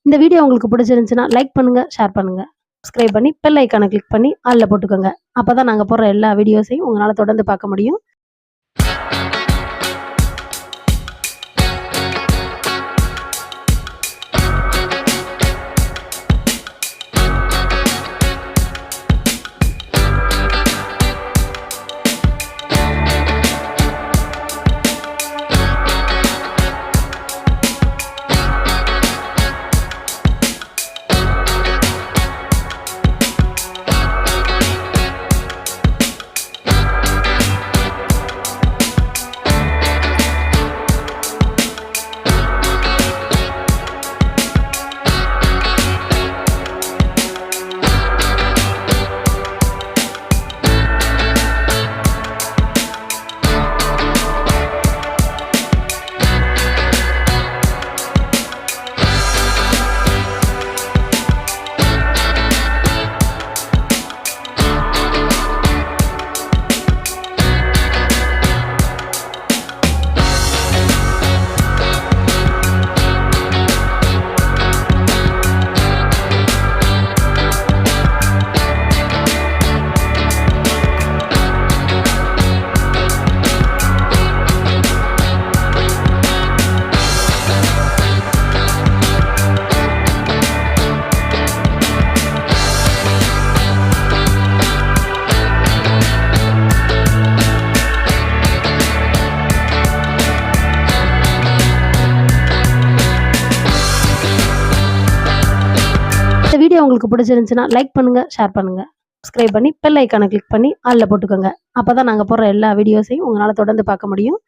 இந்த வீடியோ உங்களுக்கு பிடிச்சிருந்துச்சுன்னா லைக் பண்ணுங்க, ஷேர் பண்ணுங்க. சப்ஸ்கிரைப் பண்ணி பெல் ஐகானை கிளிக் பண்ணி ஆல்ல போட்டுக்கோங்க. அப்பதான் நாங்க போடுற எல்லா வீடியோஸையும் உங்களால தொடர்ந்து பார்க்க முடியும். இந்த வீடியோ உங்களுக்கு பிடிச்சிருந்துச்சுன்னா லைக் பண்ணுங்க, ஷேர் பண்ணுங்க. சப்ஸ்கிரைப் பண்ணி பெல் ஐகானை கிளிக் பண்ணி ஆல்ல போட்டுக்கோங்க. அப்பதான் நாங்க போடுற எல்லா வீடியோஸையும் உங்களால தொடர்ந்து பார்க்க முடியும்.